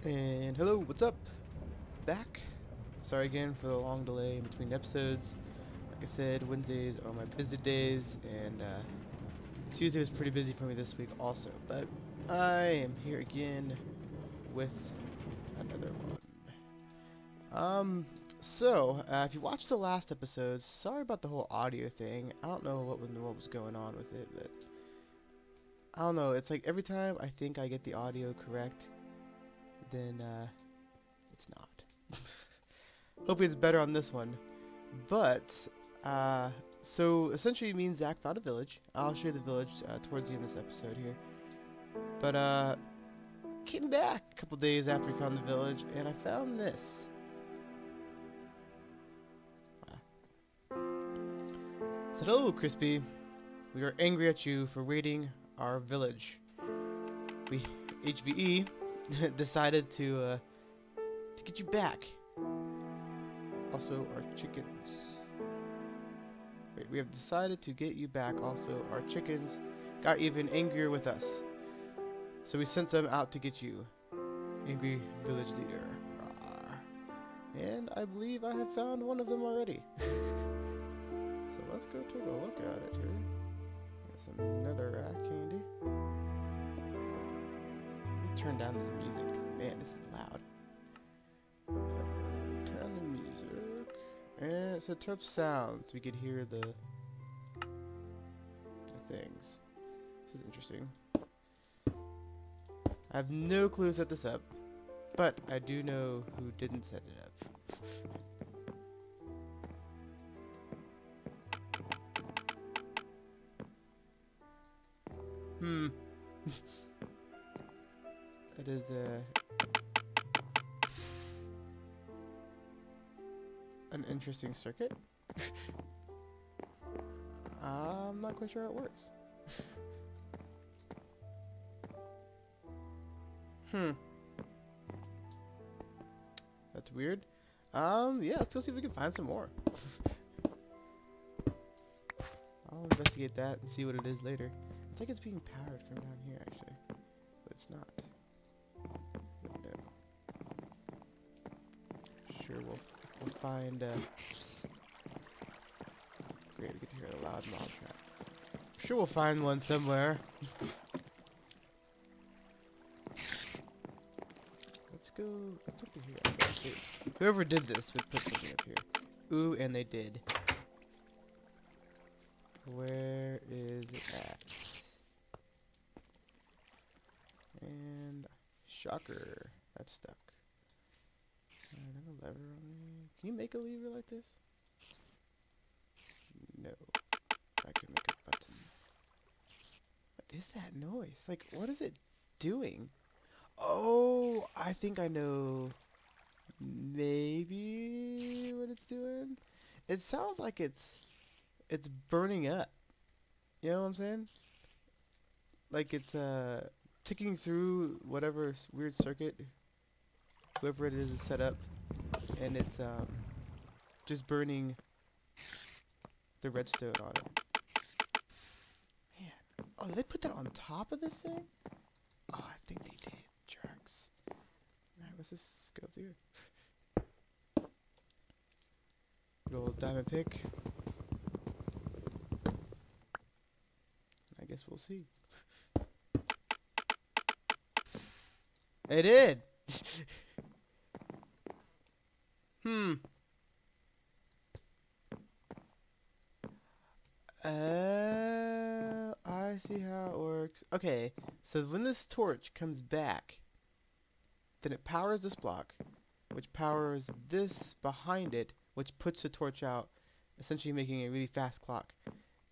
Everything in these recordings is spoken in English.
And hello, what's up? Back. Sorry again for the long delay in between episodes. Like I said, Wednesdays are my busy days, and Tuesday was pretty busy for me this week also. But I am here again with another one. If you watched the last episodes, sorry about the whole audio thing. I don't know what was going on with it, but I don't know. It's like every time I think I get the audio correct, then it's not. Hopefully it's better on this one. But, so essentially me and Zach found a village. I'll show you the village towards the end of this episode here. But, came back a couple days after we found the village, and I found this. Said, hello, Crispy. We are angry at you for raiding our village. We, HVE, decided to get you back. Also, our chickens. Wait, we have decided to get you back. Also, our chickens got even angrier with us. So we sent them out to get you. Angry village leader. Rawr. And I believe I have found one of them already. So let's go take a look at it here. That's some netherrack candy. Let me turn down this music, because man, this is loud. Turn on the music. And it's a tough sound, so we could hear the things. This is interesting. I have no clue who set this up, but I do know who didn't set it up. That is an interesting circuit. I'm not quite sure how it works. That's weird. Yeah, let's go see if we can find some more. I'll investigate that and see what it is later. It's like it's being powered from down here, actually. But it's not. But no. Sure, we'll find, great, we get to hear a loud mob trap. Sure, we'll find one somewhere. Let's look through here. Okay. Whoever did this would put something up here. Ooh, and they did. Where is it at? And shocker, that's stuck. Another lever on me. Can you make a lever like this? No. I can make a button. What is that noise? Like, what is it doing? Oh, I think I know maybe what it's doing. It sounds like it's burning up. You know what I'm saying? Like it's ticking through whatever weird circuit whoever it is set up, and it's just burning the redstone on it. Man, oh, did they put that on top of this thing? Oh, I think they did. Jerks. Alright, let's just go through here. Good old diamond pick. I guess we'll see. It did! I see how it works. Okay, so when this torch comes back, then it powers this block, which powers this behind it, which puts the torch out, essentially making a really fast clock.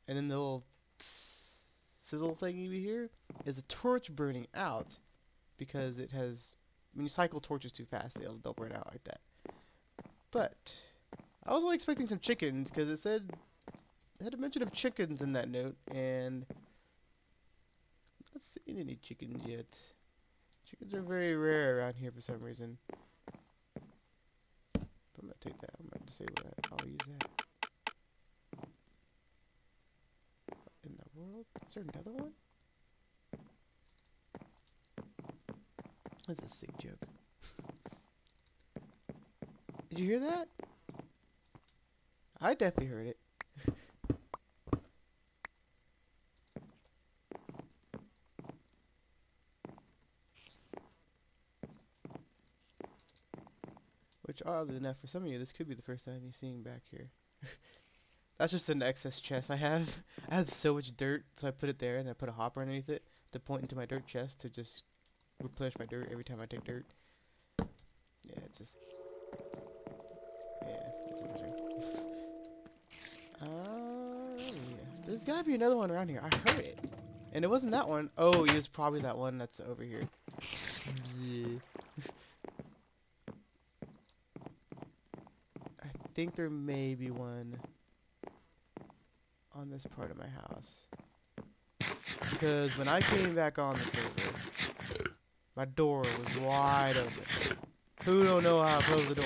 And then the little sizzle thingy over here is the torch burning out, because it has, when you cycle torches too fast, they'll burn out like that. But I was only expecting some chickens, because it said it had a mention of chickens in that note, and not seen any chickens yet. Chickens are very rare around here for some reason. But I'm gonna take that. I'm gonna disable that. I'll use that. In the world? Is there another one? That's a sick joke. Did you hear that? I definitely heard it. Which, oddly enough, for some of you, this could be the first time you're seeing back here. That's just an excess chest I have. I had so much dirt, so I put it there, and I put a hopper underneath it to point into my dirt chest to just replenish my dirt every time I take dirt. Yeah, it's just... yeah, it's interesting. Yeah. There's gotta be another one around here. I heard it. And it wasn't that one. Oh, it was probably that one that's over here. Yeah. I think there may be one on this part of my house. Because when I came back on the server, my door was wide open. Who don't know how to close the door?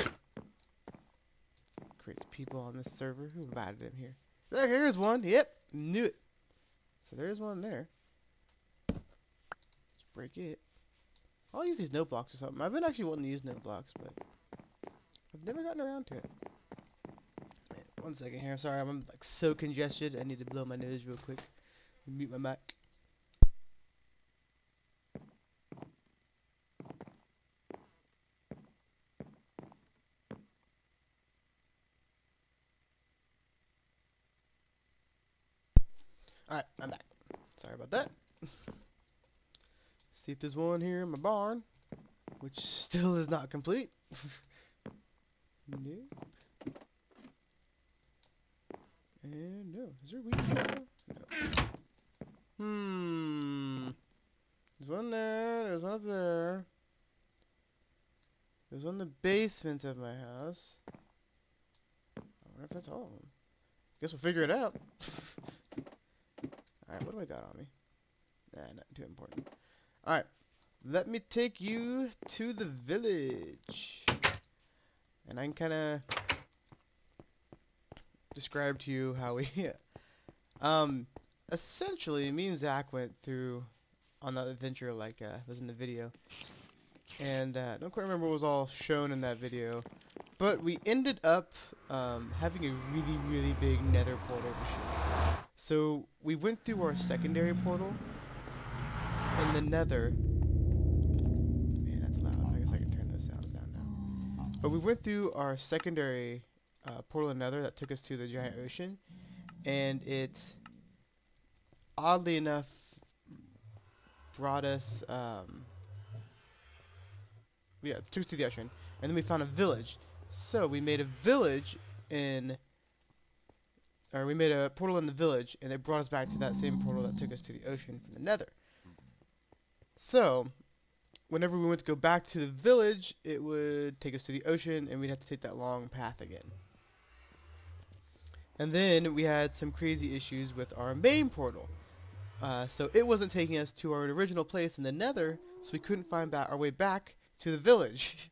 Crazy people on this server. Who invited him here? Here's one. Yep, knew it. So there's one there. Let's break it. I'll use these note blocks or something. I've been actually wanting to use note blocks, but I've never gotten around to it. Wait, 1 second here. Sorry, I'm like so congested. I need to blow my nose real quick. Mute my mic. Alright, I'm back. Sorry about that. See if there's one here in my barn, which still is not complete. No. And no. Is there a weed pile? No. There's one there. There's one up there. There's one in the basement of my house. I wonder if that's all of them. Guess we'll figure it out. Alright, what do I got on me? Nah, not too important. Alright, let me take you to the village. And I can kind of describe to you how we... essentially, me and Zach went through on that adventure like was in the video. And I don't quite remember what was all shown in that video. But we ended up having a really, really big nether portal machine. So we went through our secondary portal in the nether. Man, that's loud. I guess I can turn those sounds down now. But we went through our secondary portal in nether that took us to the giant ocean. And it, oddly enough, brought us, yeah, took us to the ocean. And then we found a village. So we made a village in... or we made a portal in the village, and it brought us back to that same portal that took us to the ocean from the nether. So, whenever we went to go back to the village, it would take us to the ocean, and we'd have to take that long path again. And then we had some crazy issues with our main portal. So it wasn't taking us to our original place in the nether, so we couldn't find our way back to the village.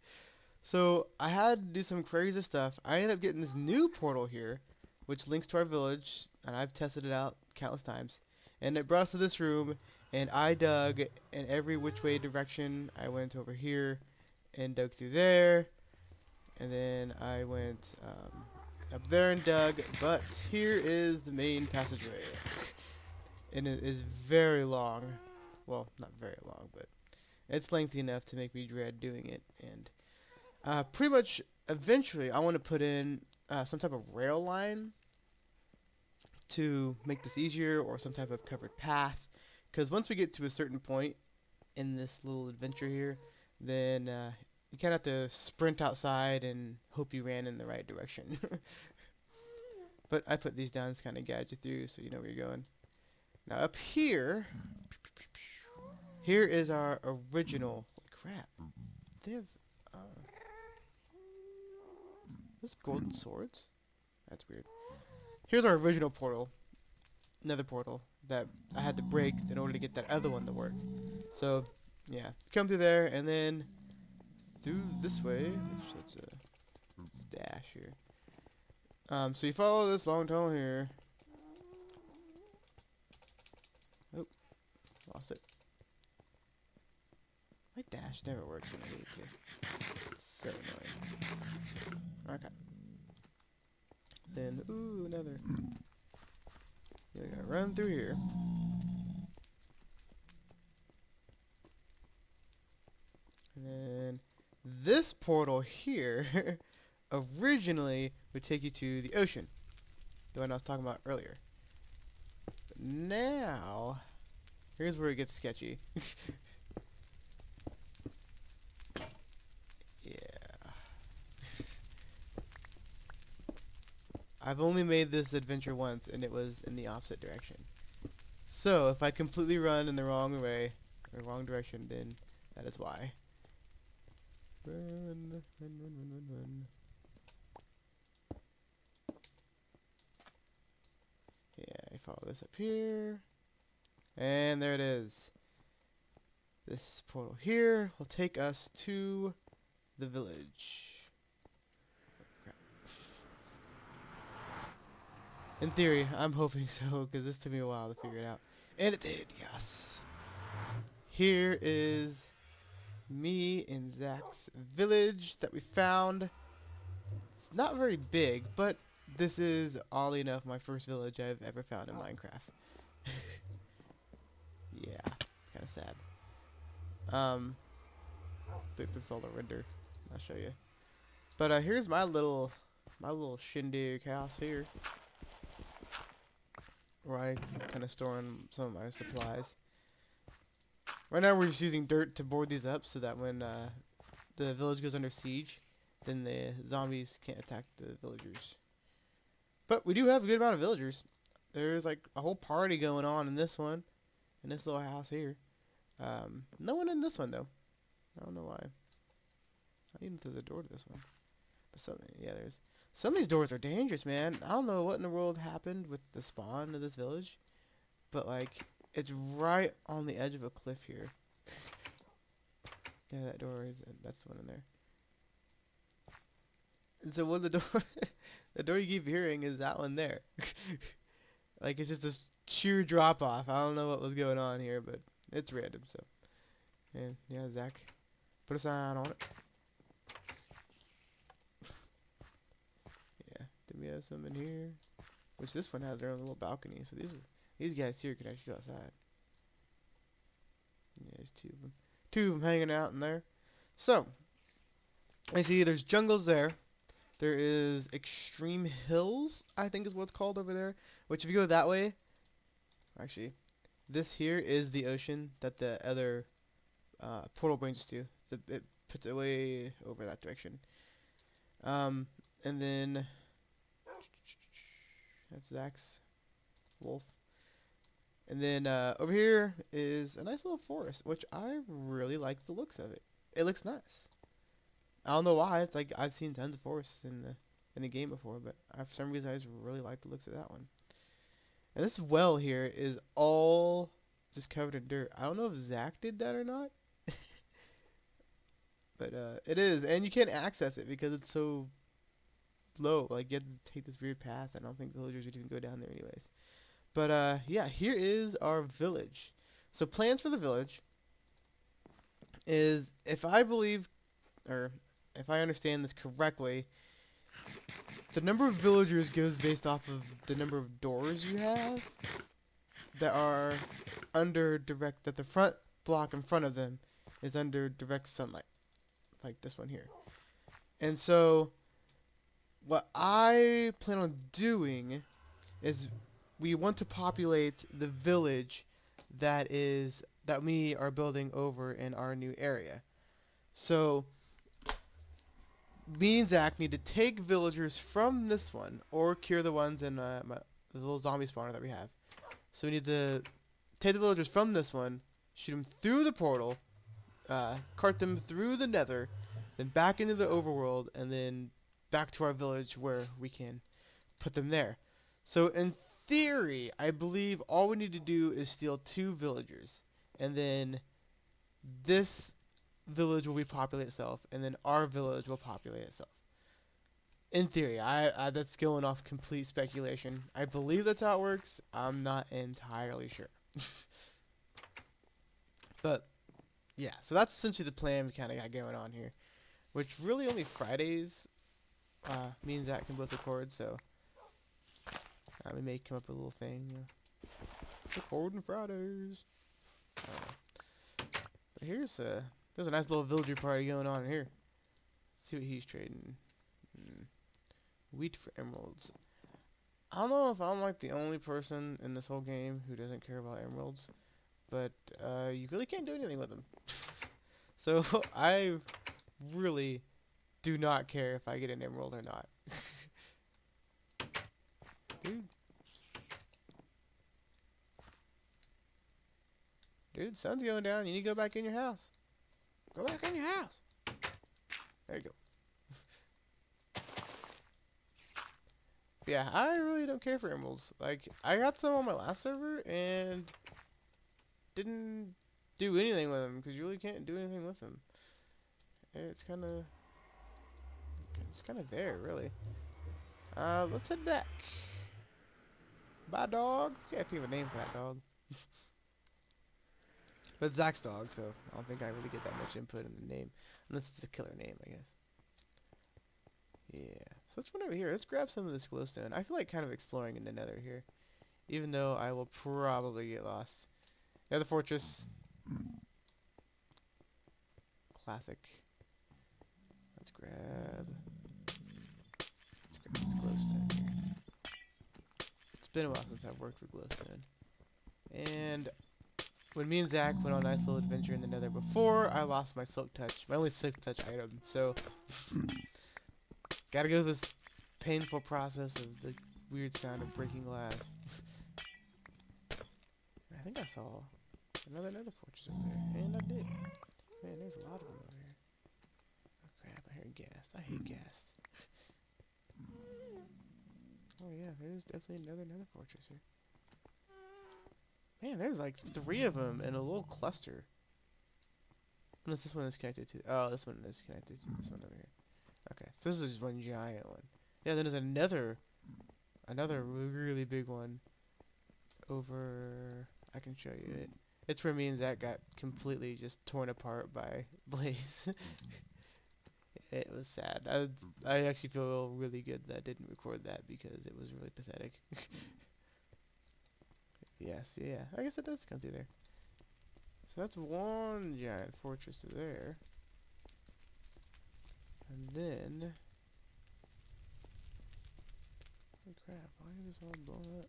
So I had to do some crazy stuff. I ended up getting this new portal here, which links to our village, and I've tested it out countless times. And it brought us to this room, and I dug in every which way direction. I went over here and dug through there, and then I went up there and dug, but here is the main passageway. And it is very long. Well, not very long, but it's lengthy enough to make me dread doing it. And pretty much, eventually, I want to put in some type of rail line to make this easier, or some type of covered path. Because once we get to a certain point in this little adventure here, then you kind of have to sprint outside and hope you ran in the right direction. But I put these down to kind of guide you through so you know where you're going. Now up here, here is our original... crap. They have... those golden swords? That's weird. Here's our original portal. Nether portal that I had to break in order to get that other one to work. So, yeah. Come through there, and then through this way, which let's dash here. So you follow this long tunnel here. Oh, lost it. My dash never works when I need to. So annoying. Okay. Then, ooh, another. Yeah, we gotta run through here. And then this portal here originally would take you to the ocean, the one I was talking about earlier. But now, here's where it gets sketchy. Yeah. I've only made this adventure once, and it was in the opposite direction. So, if I completely run in the wrong way, or wrong direction, then that is why. Run, run, run, run, run, run. Yeah, I follow this up here. And there it is. This portal here will take us to the village. Crap. In theory, I'm hoping so, because this took me a while to figure it out. And it did, yes. Here is me in Zach's village that we found. It's not very big, but this is, oddly enough, my first village I've ever found in Minecraft. Yeah, kind of sad. I think this is all the render. I'll show you. But here's my little shindig house here, where I kind of storing some of my supplies. Right now we're just using dirt to board these up so that when the village goes under siege, then the zombies can't attack the villagers. But we do have a good amount of villagers. There's like a whole party going on in this one, in this little house here. No one in this one though. I don't know why. I don't even know if there's a door to this one. But yeah, there's. Some of these doors are dangerous, man. I don't know what in the world happened with the spawn of this village, but like, it's right on the edge of a cliff here. Yeah, that door is. That's the one in there. And so what the door, the door you keep hearing is that one there. Like it's just this sheer drop off. I don't know what was going on here, but it's random. So, and yeah, Zach, put a sign on it. Yeah, then we have some in here, which this one has their own little balcony. So these guys here can actually go outside. Yeah, there's two of them hanging out in there. So, I see there's jungles there. There is Extreme Hills, I think is what's called over there. Which if you go that way, actually, this here is the ocean that the other portal brings us to. It puts it way over that direction. And then that's Zach's wolf. And then over here is a nice little forest, which I really like the looks of it. It looks nice. I don't know why. It's like I've seen tons of forests in the game before, but for some reason I just really like the looks of that one. And this well here is all just covered in dirt. I don't know if Zach did that or not, but it is, and you can't access it because it's so low. Like you have to take this weird path. I don't think villagers would even go down there anyways. But yeah, here is our village. So plans for the village is, if I believe, or if I understand this correctly, the number of villagers goes based off of the number of doors you have that are under direct, that the front block in front of them is under direct sunlight, like this one here. And so what I plan on doing is we want to populate the village that we are building over in our new area. So me and Zach need to take villagers from this one, or cure the ones in the little zombie spawner that we have. So we need to take the villagers from this one, shoot them through the portal, cart them through the nether, then back into the overworld, and then back to our village where we can put them there. So in theory, I believe all we need to do is steal 2 villagers, and then this village will repopulate itself, and then our village will populate itself. In theory, I that's going off complete speculation. I believe that's how it works. I'm not entirely sure. But yeah, so that's essentially the plan we kind of got going on here. Which really only Fridays means that can both record, so we may come up with a little thing, you know. Recording Fridays. But there's a nice little villager party going on here. Let's see what he's trading. Wheat for emeralds. I don't know if I'm like the only person in this whole game who doesn't care about emeralds, but you really can't do anything with them. So I really do not care if I get an emerald or not. Dude, sun's going down. You need to go back in your house. Go back in your house. There you go. Yeah, I really don't care for emeralds. Like, I got some on my last server and didn't do anything with them because you really can't do anything with them. It's kind of there, really. Let's head back. Bye, dog. Can't think of a name for that dog. But it's Zach's dog, so I don't think I really get that much input in the name. Unless it's a killer name, I guess. Yeah. So let's run over here. Let's grab some of this glowstone. I feel like kind of exploring in the nether here. Even though I will probably get lost. Nether fortress. Classic. Let's grab this glowstone here. It's been a while since I've worked with glowstone. And when me and Zach went on a nice little adventure in the nether before, I lost my silk touch. My only silk touch item. So gotta go through this painful process of the weird sound of breaking glass. I think I saw another nether fortress over there. And I did. Man, there's a lot of them over here. Oh crap, I hear gas. I hate gas. Oh yeah, there's definitely another nether fortress here. Man, there's like 3 of them in a little cluster. Unless this one is connected to... Oh, this one is connected to this one over here. Okay, so this is just one giant one. Yeah, then there's another really big one over... I can show you it. It's where me and Zach got completely just torn apart by Blaze. It was sad. I actually feel really good that I didn't record that because it was really pathetic. Yes, yeah. I guess it does come through there. So that's one giant fortress there. And then... Holy crap, why is this all blown up?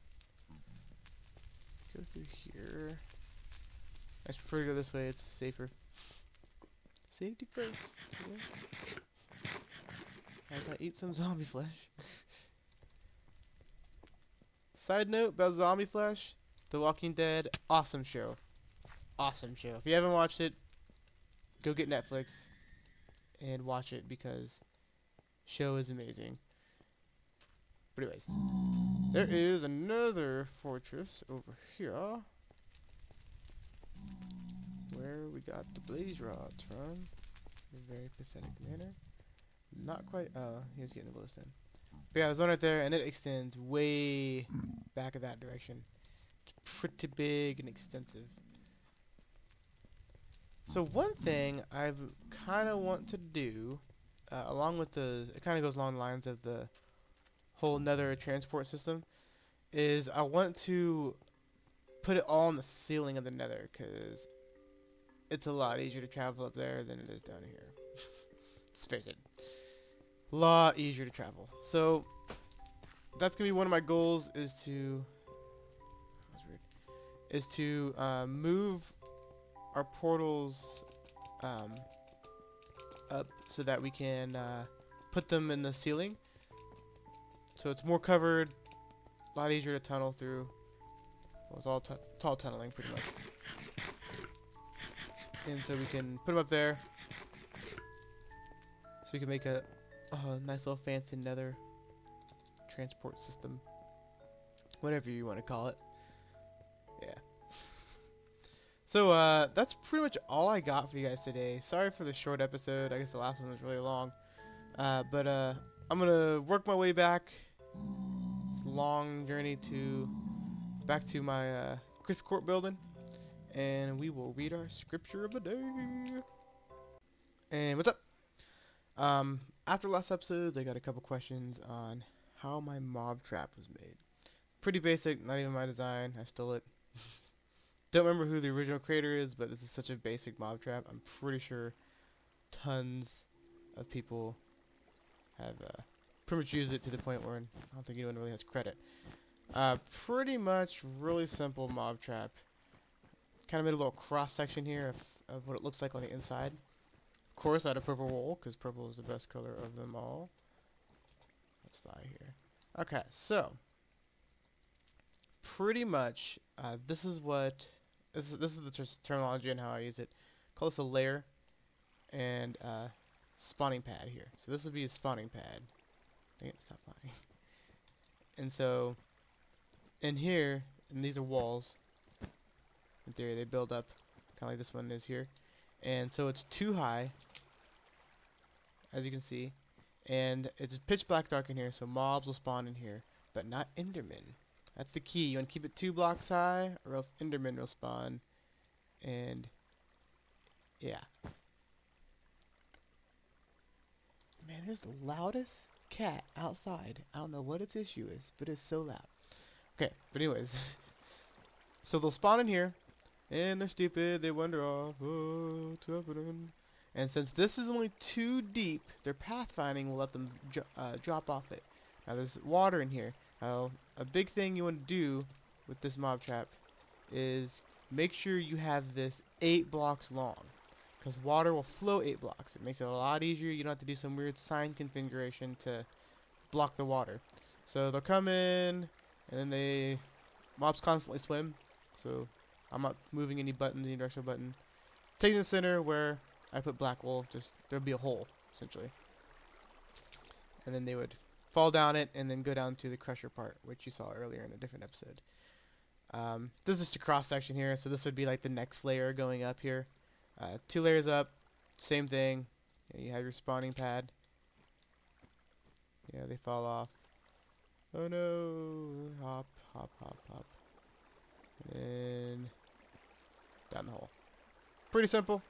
Go through here. I prefer to go this way, it's safer. Safety first. As I eat some zombie flesh. Side note about zombie flesh. The Walking Dead, awesome show. Awesome show. If you haven't watched it, go get Netflix and watch it because show is amazing. But anyways, there is another fortress over here where we got the blaze rods from in a very pathetic manner. Not quite. Oh, he was getting the glowstone. But yeah, there's one right there, and it extends way back in that direction. Pretty big and extensive. So one thing I kind of want to do, along with it kind of goes along the lines of the whole nether transport system, is I want to put it all on the ceiling of the nether, because it's a lot easier to travel up there than it is down here. Let's face it. A lot easier to travel. So that's going to be one of my goals, is to... move our portals up so that we can put them in the ceiling. So it's more covered, a lot easier to tunnel through. Well, it's all tall tunneling pretty much. And so we can put them up there. So we can make a nice little fancy nether transport system. Whatever you want to call it. Yeah. So, that's pretty much all I got for you guys today. Sorry for the short episode. I guess the last one was really long. But I'm gonna work my way back. It's a long journey back to my Crispy Court building. and we will read our scripture of the day. And what's up? After last episodes, I got a couple questions on how my mob trap was made. Pretty basic, not even my design. I stole it. Don't remember who the original creator is, but this is such a basic mob trap. I'm pretty sure tons of people have pretty much used it to the point where I don't think anyone really has credit. Pretty much really simple mob trap. Kind of made a little cross section here of what it looks like on the inside. Of course, I had a purple wool because purple is the best color of them all. Let's fly here. Okay, so pretty much this is the terminology and how I use it. Call this a layer and spawning pad here. So this would be a spawning pad. Dang it, stop flying. And so in here, and these are walls. In theory, they build up kind of like this one is here. And so it's too high, as you can see, and it's pitch black dark in here, so mobs will spawn in here, but not Endermen. That's the key. You want to keep it 2 blocks high, or else Endermen will spawn. And yeah, man, there's the loudest cat outside. I don't know what its issue is, but it's so loud. Okay, but anyways, so they'll spawn in here, and they're stupid. They wander off. Oh, what's happening? And since this is only 2 deep, their pathfinding will let them drop off it. Now there's water in here. Now a big thing you want to do with this mob trap is make sure you have this 8 blocks long, because water will flow 8 blocks. It makes it a lot easier. You don't have to do some weird sign configuration to block the water. So they'll come in, and then mobs constantly swim. So I'm not moving any buttons, any directional button. Taking the center where I put black wool, just there'd be a hole essentially, and then they would fall down it and then go down to the crusher part, which you saw earlier in a different episode. This is just a cross section here, so this would be like the next layer going up here. 2 layers up, same thing. You have your spawning pad. Yeah, they fall off. Oh no! Hop, hop, hop, hop. And then down the hole. Pretty simple.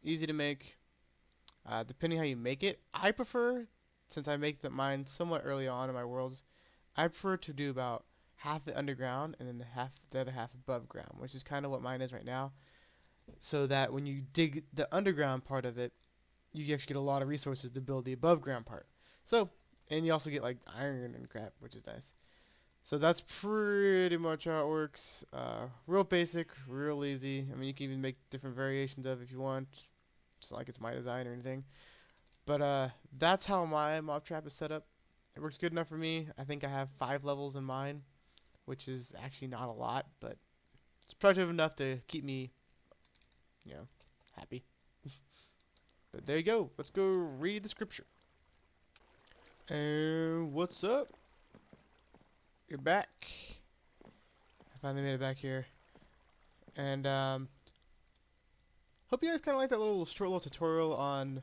Easy to make. Depending how you make it, I prefer, since I make mine somewhat early on in my worlds, I prefer to do about half it underground and then the other half above ground, which is kind of what mine is right now. So that when you dig the underground part of it, you actually get a lot of resources to build the above ground part. So, and you also get like iron and crap, which is nice. So that's pretty much how it works. Real basic, real easy. I mean, you can even make different variations of it if you want. It's not like it's my design or anything. But that's how my mob trap is set up. It works good enough for me. I think I have 5 levels in mine, which is actually not a lot, but it's productive enough to keep me, happy. But there you go. Let's go read the scripture. And what's up? You're back. I finally made it back here. And hope you guys kind of like that short little tutorial on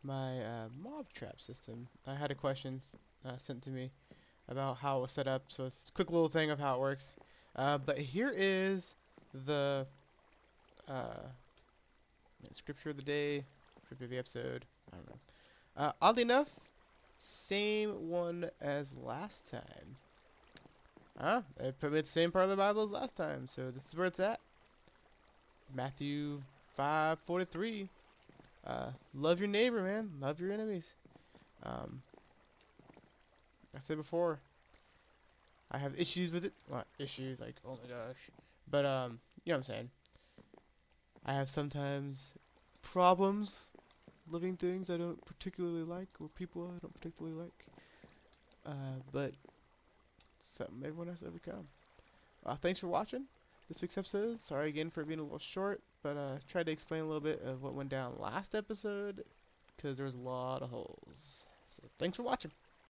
my mob trap system. I had a question sent to me about how it was set up, so it's a quick little thing of how it works. But here is the scripture of the day, scripture of the episode. I don't know. Oddly enough, same one as last time. They put me at the same part of the Bible as last time, so this is where it's at. Matthew 5:43. Love your neighbor, man. Love your enemies. I said before, I have issues with it. Not issues, like, oh my gosh. But, you know what I'm saying. I have sometimes problems living things I don't particularly like, or people I don't particularly like. But something everyone has to overcome. Thanks for watching this week's episode. Sorry again for being a little short, but tried to explain a little bit of what went down last episode, because there was a lot of holes. So thanks for watching.